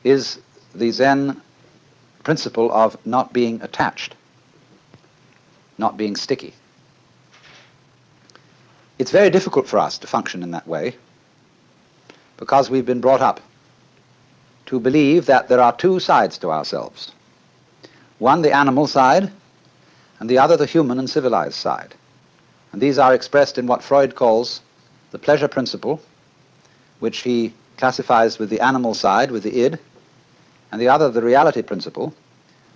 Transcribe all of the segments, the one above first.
is the Zen principle of not being attached, not being sticky. It's very difficult for us to function in that way because we've been brought up to believe that there are two sides to ourselves. One, the animal side, and the other, the human and civilized side. And these are expressed in what Freud calls the pleasure principle, which he classifies with the animal side, with the id, and the other, the reality principle,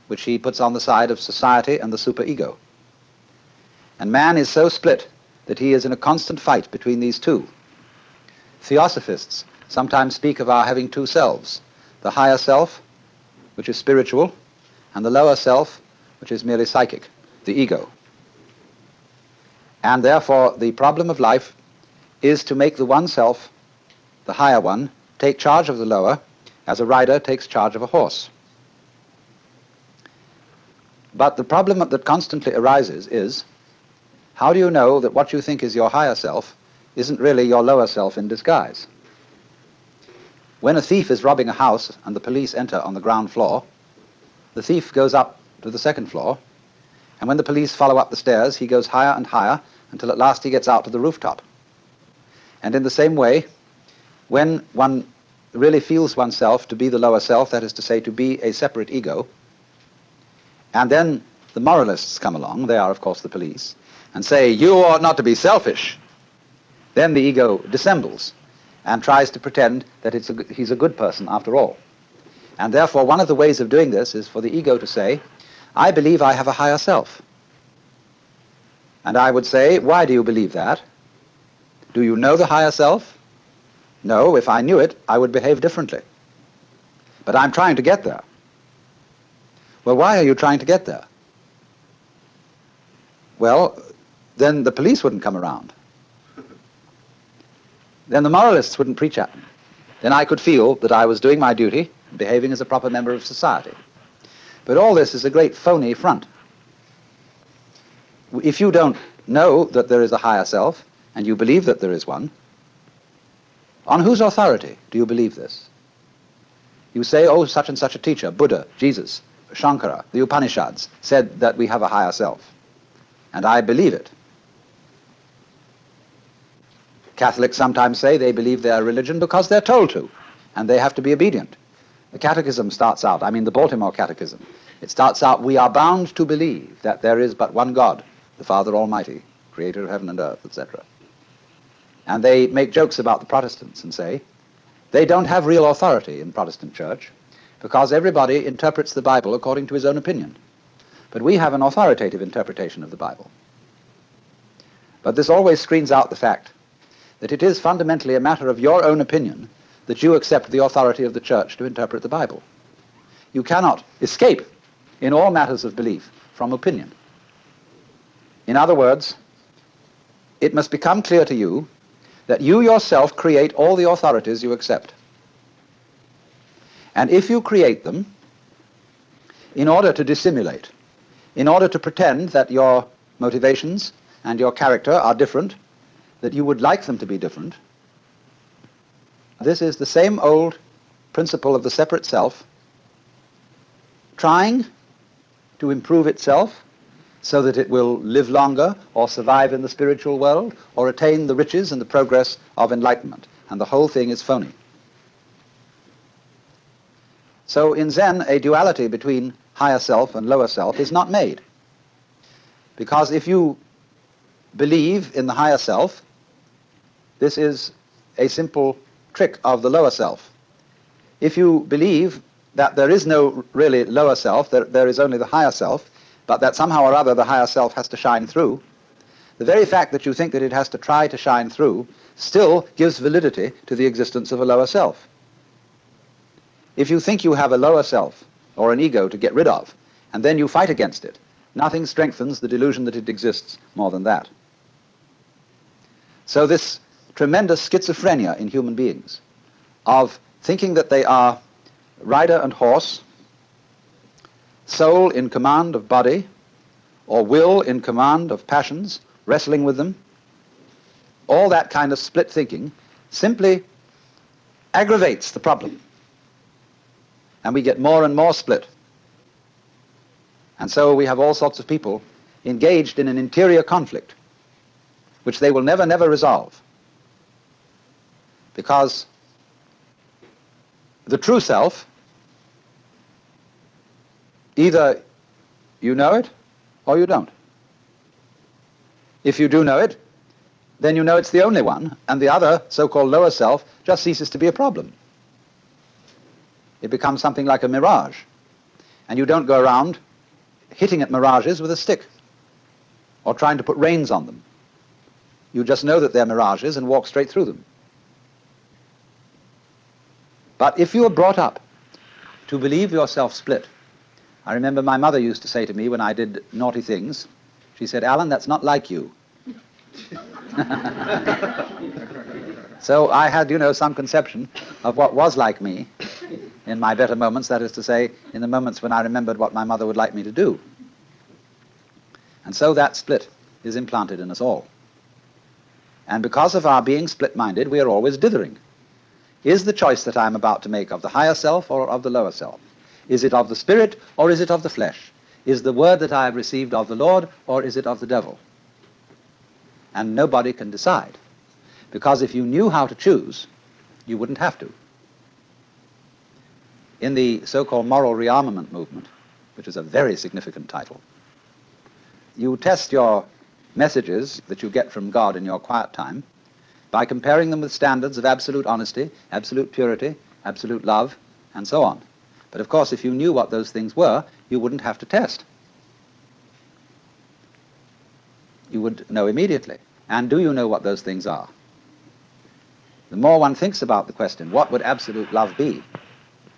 which he puts on the side of society and the superego. And man is so split that he is in a constant fight between these two. Theosophists sometimes speak of our having two selves, the higher self, which is spiritual, and the lower self, which is merely psychic, the ego. And therefore the problem of life is to make the one self, the higher one, take charge of the lower, as a rider takes charge of a horse. But the problem that constantly arises is, how do you know that what you think is your higher self isn't really your lower self in disguise? When a thief is robbing a house and the police enter on the ground floor, the thief goes up to the second floor, and when the police follow up the stairs, he goes higher and higher until at last he gets out to the rooftop. And in the same way, when one really feels oneself to be the lower self, that is to say, to be a separate ego, and then the moralists come along, they are of course the police, and say, you ought not to be selfish, then the ego dissembles and tries to pretend that he's a good person after all. And therefore one of the ways of doing this is for the ego to say, I believe I have a higher self. And I would say, why do you believe that? Do you know the higher self? No, if I knew it, I would behave differently. But I'm trying to get there. Well, why are you trying to get there? Well, then the police wouldn't come around. Then the moralists wouldn't preach at me. Then I could feel that I was doing my duty, behaving as a proper member of society. But all this is a great phony front. If you don't know that there is a higher self, and you believe that there is one, on whose authority do you believe this? You say, oh, such and such a teacher, Buddha, Jesus, Shankara, the Upanishads, said that we have a higher self. And I believe it. Catholics sometimes say they believe their religion because they're told to, and they have to be obedient. The Catechism starts out, the Baltimore Catechism, it starts out, we are bound to believe that there is but one God, the Father Almighty, creator of heaven and earth, etc. And they make jokes about the Protestants and say, they don't have real authority in Protestant church because everybody interprets the Bible according to his own opinion. But we have an authoritative interpretation of the Bible. But this always screens out the fact that it is fundamentally a matter of your own opinion that you accept the authority of the church to interpret the Bible. You cannot escape in all matters of belief from opinion. In other words, it must become clear to you that you yourself create all the authorities you accept. And if you create them in order to dissimulate, in order to pretend that your motivations and your character are different, that you would like them to be different, this is the same old principle of the separate self trying to improve itself so that it will live longer or survive in the spiritual world or attain the riches and the progress of enlightenment. And the whole thing is phony. So in Zen, a duality between higher self and lower self is not made. Because if you believe in the higher self, this is a simple trick of the lower self. If you believe that there is no really lower self, there is only the higher self, but that somehow or other the higher self has to shine through, the very fact that you think that it has to try to shine through still gives validity to the existence of a lower self. If you think you have a lower self or an ego to get rid of, and then you fight against it, nothing strengthens the delusion that it exists more than that. So this tremendous schizophrenia in human beings of thinking that they are rider and horse, soul in command of body, or will in command of passions, wrestling with them, all that kind of split thinking simply aggravates the problem. And we get more and more split. And so we have all sorts of people engaged in an interior conflict, which they will never, never resolve. Because the true self, either you know it or you don't. If you do know it, then you know it's the only one, and the other, so-called lower self, just ceases to be a problem. It becomes something like a mirage. And you don't go around hitting at mirages with a stick or trying to put reins on them. You just know that they're mirages and walk straight through them. But if you are brought up to believe yourself split, I remember my mother used to say to me when I did naughty things, she said, "Alan, that's not like you." So I had, some conception of what was like me in my better moments, that is to say, in the moments when I remembered what my mother would like me to do. And so that split is implanted in us all. And because of our being split-minded, we are always dithering. Is the choice that I am about to make of the higher self or of the lower self? Is it of the spirit or is it of the flesh? Is the word that I have received of the Lord or is it of the devil? And nobody can decide. Because if you knew how to choose, you wouldn't have to. In the so-called moral rearmament movement, which is a very significant title, you test your messages that you get from God in your quiet time by comparing them with standards of absolute honesty, absolute purity, absolute love, and so on. But of course, if you knew what those things were, you wouldn't have to test. You would know immediately. And do you know what those things are? The more one thinks about the question, what would absolute love be?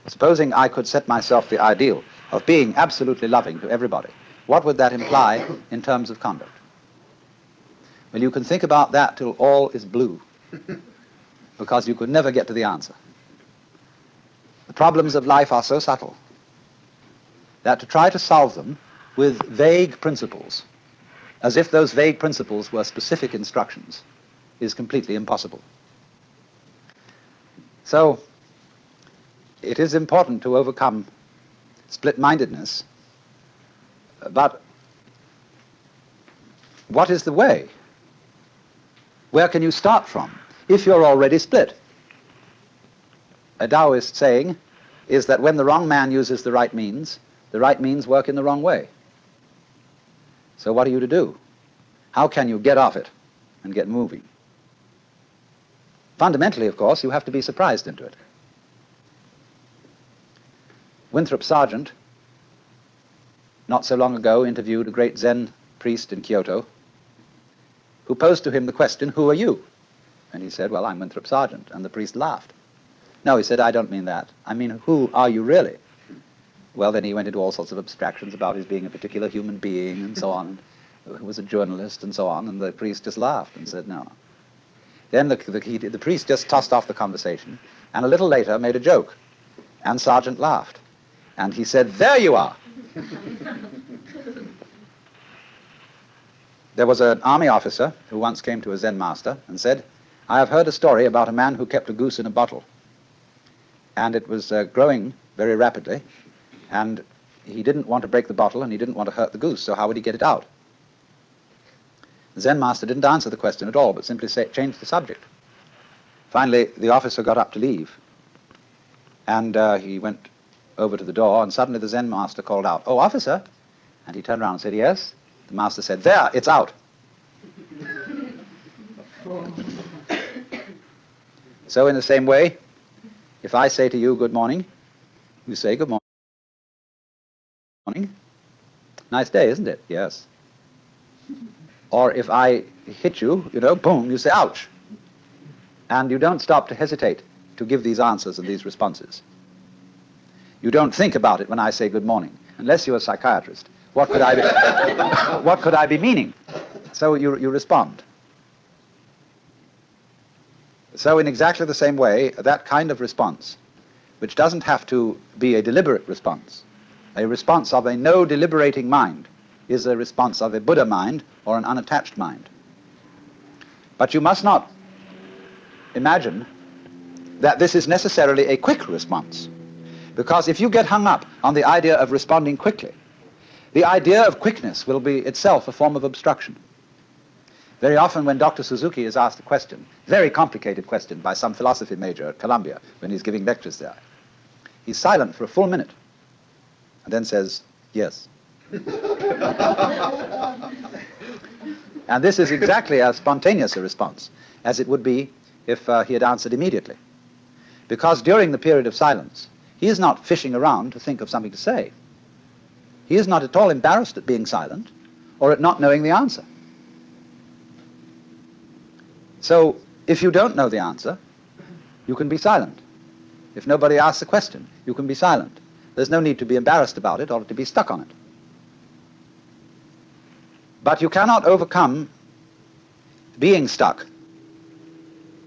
Supposing I could set myself the ideal of being absolutely loving to everybody, what would that imply in terms of conduct? Well, you can think about that till all is blue, because you could never get to the answer. The problems of life are so subtle that to try to solve them with vague principles, as if those vague principles were specific instructions, is completely impossible. So, it is important to overcome split-mindedness, but what is the way? Where can you start from if you're already split? A Taoist saying is that when the wrong man uses the right means work in the wrong way. So what are you to do? How can you get off it and get moving? Fundamentally, of course, you have to be surprised into it. Winthrop Sargent, not so long ago, interviewed a great Zen priest in Kyoto who posed to him the question, "Who are you?" And he said, "Well, I'm Winthrop Sargent." And the priest laughed. "No," he said, "I don't mean that. I mean, who are you really?" Well, then he went into all sorts of abstractions about his being a particular human being and so on, who was a journalist and so on, and the priest just laughed and said, "No." Then the priest just tossed off the conversation, and a little later made a joke, and Sargent laughed. And he said, "There you are." There was an army officer who once came to a Zen master and said, "I have heard a story about a man who kept a goose in a bottle. And it was growing very rapidly, and he didn't want to break the bottle and he didn't want to hurt the goose, so how would he get it out?" The Zen master didn't answer the question at all, but simply changed the subject. Finally, the officer got up to leave, and he went over to the door, and suddenly the Zen master called out, "Oh, officer!" And he turned around and said, "Yes?" The master said, "There, it's out." So in the same way, if I say to you, "Good morning," you say, "Good morning." Nice day, isn't it? Yes. Or if I hit you, boom, you say, "Ouch." And you don't stop to hesitate to give these answers and these responses. You don't think about it when I say good morning, unless you're a psychiatrist. What could I be meaning? So you respond. So in exactly the same way, that kind of response, which doesn't have to be a deliberate response, a response of a no deliberating mind, is a response of a Buddha mind or an unattached mind. But you must not imagine that this is necessarily a quick response. Because if you get hung up on the idea of responding quickly, the idea of quickness will be itself a form of obstruction. Very often when Dr. Suzuki is asked a question, very complicated question by some philosophy major at Columbia when he's giving lectures there, he's silent for a full minute and then says, yes. And this is exactly as spontaneous a response as it would be if he had answered immediately. Because during the period of silence, he is not fishing around to think of something to say. He is not at all embarrassed at being silent or at not knowing the answer. So, if you don't know the answer, you can be silent. If nobody asks a question, you can be silent. There's no need to be embarrassed about it or to be stuck on it. But you cannot overcome being stuck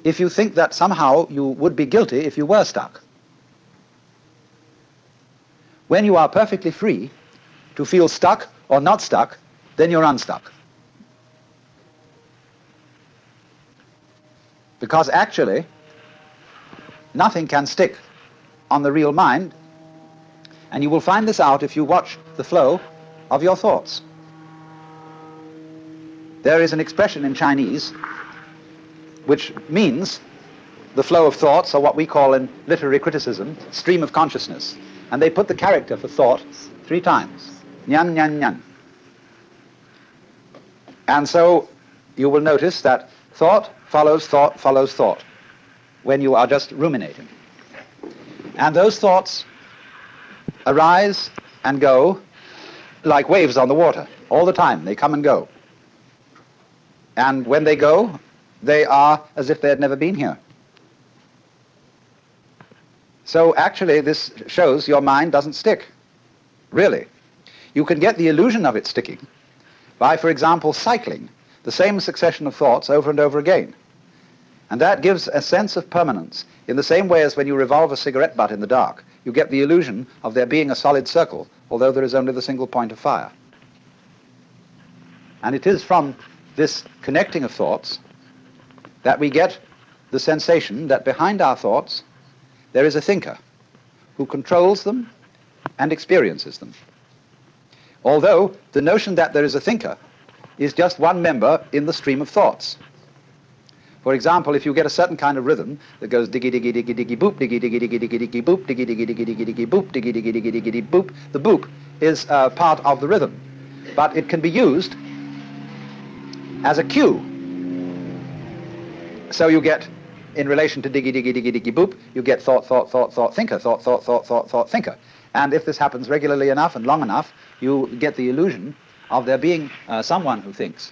if you think that somehow you would be guilty if you were stuck. When you are perfectly free to feel stuck or not stuck, then you're unstuck. Because actually, nothing can stick on the real mind, and you will find this out if you watch the flow of your thoughts. There is an expression in Chinese which means the flow of thoughts, or what we call in literary criticism, stream of consciousness. And they put the character for thought 3 times. Nyan, nyan, nyan. And so you will notice that thought follows thought follows thought when you are just ruminating. And those thoughts arise and go like waves on the water all the time. They come and go. And when they go, they are as if they had never been here. So actually this shows your mind doesn't stick. Really. You can get the illusion of it sticking by, for example, cycling the same succession of thoughts over and over again. And that gives a sense of permanence in the same way as when you revolve a cigarette butt in the dark. You get the illusion of there being a solid circle, although there is only the single point of fire. And it is from this connecting of thoughts that we get the sensation that behind our thoughts there is a thinker who controls them and experiences them. Although the notion that there is a thinker is just one member in the stream of thoughts. For example, if you get a certain kind of rhythm that goes diggy diggy diggy diggy boop, diggy diggy diggy diggy diggy boop, diggy diggy diggy diggy diggy boop, diggy diggy diggy diggy diggy boop, the boop is part of the rhythm, but it can be used as a cue. So you get, in relation to diggy diggy diggy diggy boop, you get thought, thought, thought, thought, thinker, thought, thought, thought, thought, thought, thinker. And if this happens regularly enough and long enough, you get the illusion of there being someone who thinks,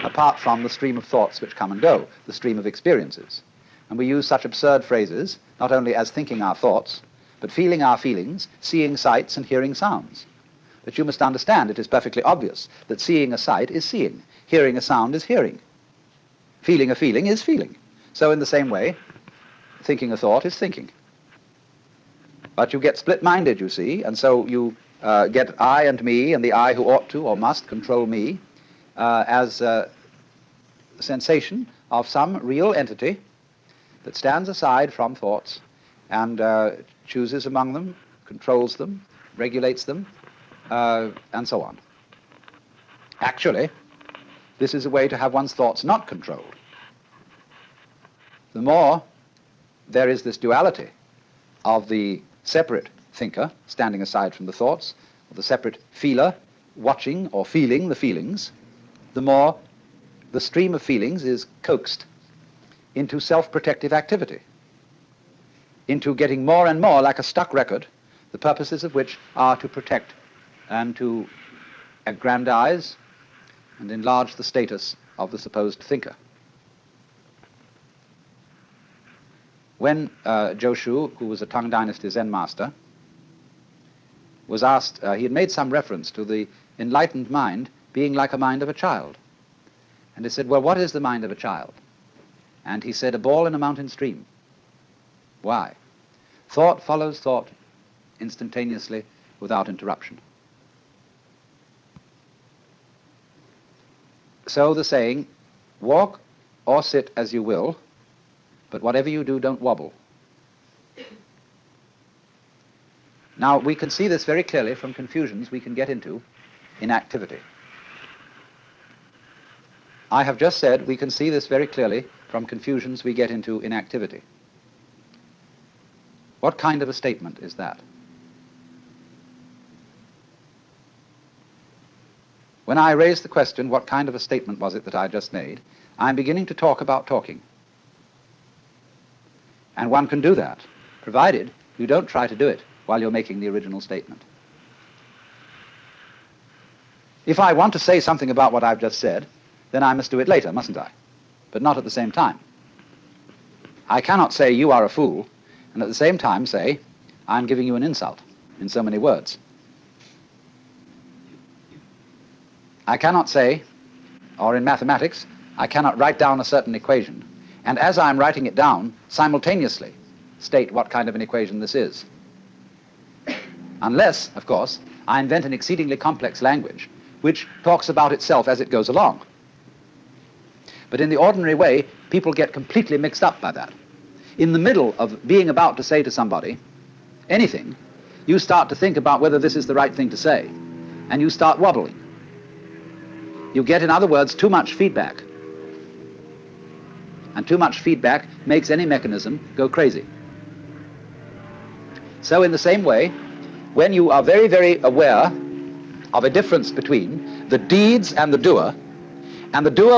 apart from the stream of thoughts which come and go, the stream of experiences. And we use such absurd phrases, not only as thinking our thoughts, but feeling our feelings, seeing sights and hearing sounds. But you must understand it is perfectly obvious that seeing a sight is seeing, hearing a sound is hearing, feeling a feeling is feeling. So in the same way, thinking a thought is thinking. But you get split-minded, you see, and so you get I and me, and the I who ought to or must control me, as a sensation of some real entity that stands aside from thoughts and chooses among them, controls them, regulates them, and so on. Actually, this is a way to have one's thoughts not controlled. The more there is this duality of the separate thinker standing aside from the thoughts, of the separate feeler watching or feeling the feelings, the more the stream of feelings is coaxed into self-protective activity, into getting more and more like a stuck record, the purposes of which are to protect and to aggrandize and enlarge the status of the supposed thinker. When Joshu, who was a Tang Dynasty Zen master, was asked, he had made some reference to the enlightened mind being like a mind of a child. And he said, well, what is the mind of a child? And he said, a ball in a mountain stream. Why? Thought follows thought instantaneously without interruption. So the saying, walk or sit as you will, but whatever you do, don't wobble. Now, we can see this very clearly from confusions we can get into in activity. I have just said we can see this very clearly from confusions we get into in activity. What kind of a statement is that? When I raise the question, what kind of a statement was it that I just made, I'm beginning to talk about talking. And one can do that, provided you don't try to do it while you're making the original statement. If I want to say something about what I've just said, then I must do it later, mustn't I? But not at the same time. I cannot say, you are a fool, and at the same time say, I'm giving you an insult in so many words. I cannot say, or in mathematics, I cannot write down a certain equation, and as I'm writing it down, simultaneously state what kind of an equation this is. Unless, of course, I invent an exceedingly complex language which talks about itself as it goes along. But in the ordinary way, people get completely mixed up by that. In the middle of being about to say to somebody anything, you start to think about whether this is the right thing to say, and you start wobbling. You get, in other words, too much feedback. And too much feedback makes any mechanism go crazy. So in the same way, when you are very, very aware of a difference between the deeds and the doer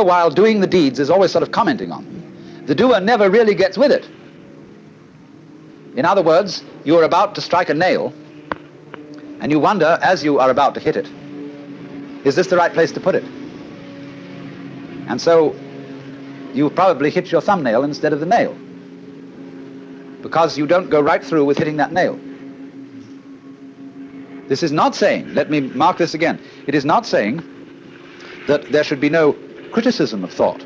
while doing the deeds is always sort of commenting on them, the doer never really gets with it. In other words, you are about to strike a nail, and you wonder, as you are about to hit it, is this the right place to put it? And so you probably hit your thumbnail instead of the nail, because you don't go right through with hitting that nail. This is not saying, let me mark this again, it is not saying that there should be no criticism of thought.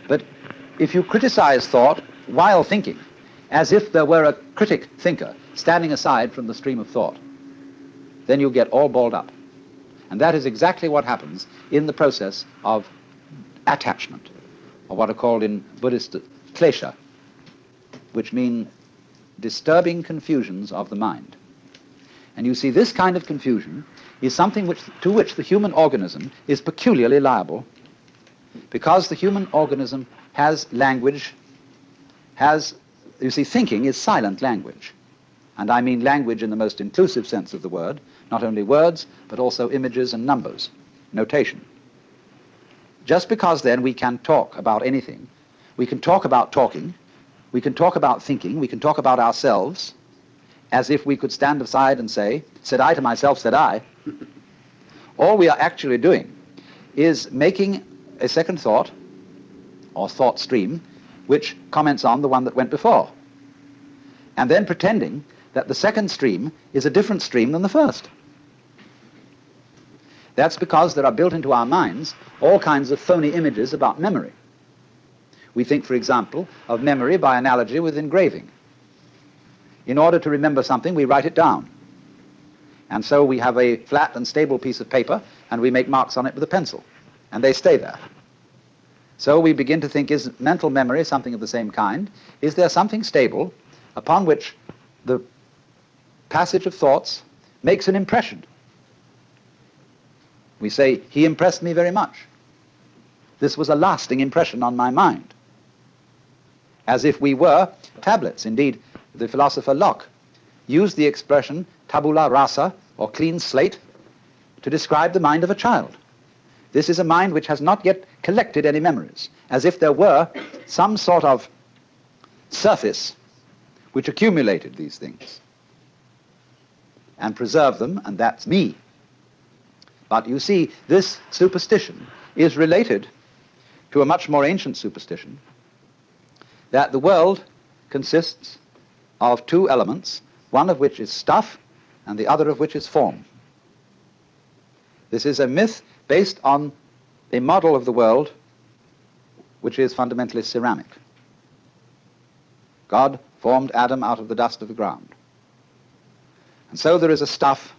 But if you criticize thought while thinking, as if there were a critic thinker standing aside from the stream of thought, then you get all balled up. And that is exactly what happens in the process of attachment, or what are called in Buddhist klesha, which mean disturbing confusions of the mind. And you see, this kind of confusion is something to which the human organism is peculiarly liable, because the human organism has language, you see, thinking is silent language. And I mean language in the most inclusive sense of the word, not only words, but also images and numbers, notation. Just because then we can talk about anything, we can talk about talking, we can talk about thinking, we can talk about ourselves, as if we could stand aside and say, said I to myself, said I. All we are actually doing is making a second thought, or thought stream, which comments on the one that went before, and then pretending that the second stream is a different stream than the first. That's because there are built into our minds all kinds of phony images about memory. We think, for example, of memory by analogy with engraving. In order to remember something, we write it down. And so we have a flat and stable piece of paper, and we make marks on it with a pencil, and they stay there. So we begin to think, is mental memory something of the same kind? Is there something stable upon which the passage of thoughts makes an impression? We say, he impressed me very much. This was a lasting impression on my mind. As if we were tablets. Indeed, the philosopher Locke used the expression tabula rasa, or clean slate, to describe the mind of a child. This is a mind which has not yet collected any memories, as if there were some sort of surface which accumulated these things and preserved them, and that's me. But you see, this superstition is related to a much more ancient superstition, that the world consists of two elements, one of which is stuff and the other of which is form. This is a myth based on a model of the world which is fundamentally ceramic. God formed Adam out of the dust of the ground. And so there is a stuff,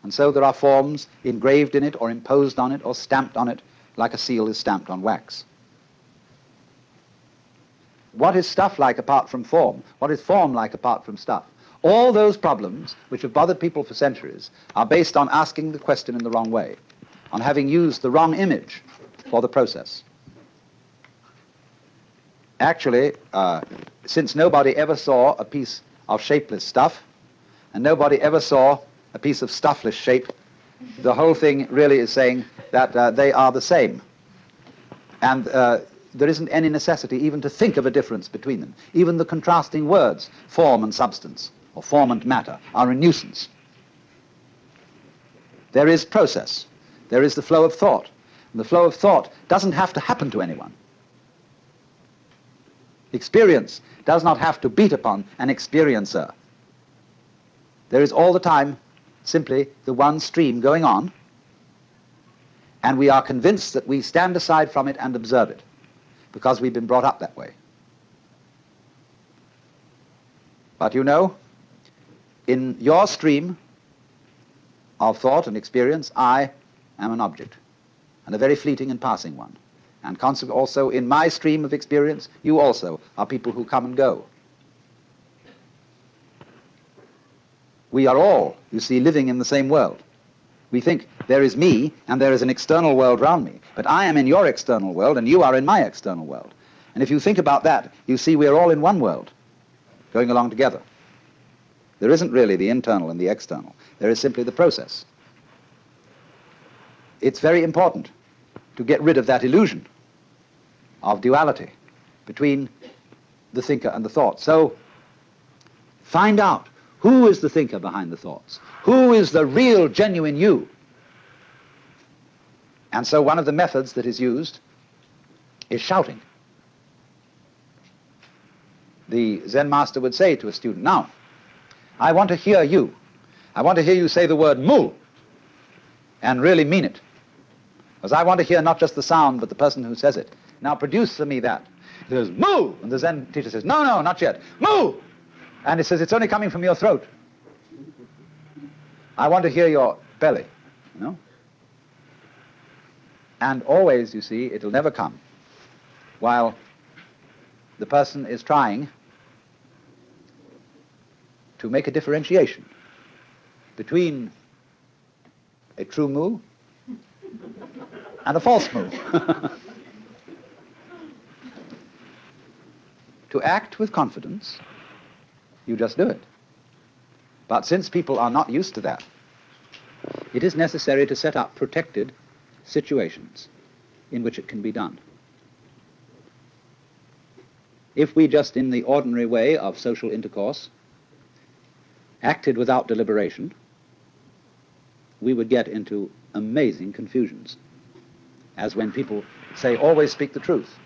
and so there are forms engraved in it or imposed on it or stamped on it like a seal is stamped on wax. What is stuff like apart from form? What is form like apart from stuff? All those problems which have bothered people for centuries are based on asking the question in the wrong way, on having used the wrong image for the process. Actually, since nobody ever saw a piece of shapeless stuff, and nobody ever saw a piece of stuffless shape, the whole thing really is saying that they are the same. And there isn't any necessity even to think of a difference between them. Even the contrasting words, form and substance, or form and matter, are a nuisance. There is process. There is the flow of thought. And the flow of thought doesn't have to happen to anyone. Experience does not have to beat upon an experiencer. There is all the time simply the one stream going on, and we are convinced that we stand aside from it and observe it, because we've been brought up that way. But you know, in your stream of thought and experience, I am an object, and a very fleeting and passing one. And consequently also in my stream of experience, you also are people who come and go. We are all, you see, living in the same world. We think there is me and there is an external world round me, but I am in your external world and you are in my external world. And if you think about that, you see we're all in one world, going along together. There isn't really the internal and the external. There is simply the process. It's very important to get rid of that illusion of duality between the thinker and the thought. So find out who is the thinker behind the thoughts. Who is the real, genuine you? And so one of the methods that is used is shouting. The Zen master would say to a student, now, I want to hear you. I want to hear you say the word mu, and really mean it. Because I want to hear not just the sound, but the person who says it. Now produce for me that. He says, mu! And the Zen teacher says, no, no, not yet. Mu! And he says, it's only coming from your throat. I want to hear your belly, you know? And always, you see, it'll never come while the person is trying to make a differentiation between a true mu and a false mu. To act with confidence, you just do it. But since people are not used to that, it is necessary to set up protected situations in which it can be done. If we just in the ordinary way of social intercourse acted without deliberation, we would get into amazing confusions. As when people say, always speak the truth,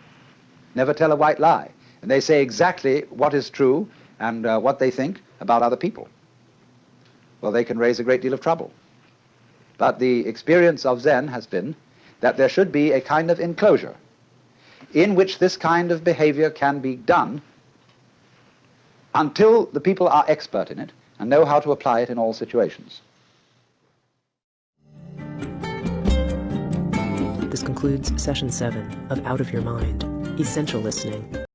never tell a white lie. And they say exactly what is true and what they think about other people. Well, they can raise a great deal of trouble. But the experience of Zen has been that there should be a kind of enclosure in which this kind of behavior can be done until the people are expert in it and know how to apply it in all situations. This concludes Session 7 of Out of Your Mind, Essential Listening.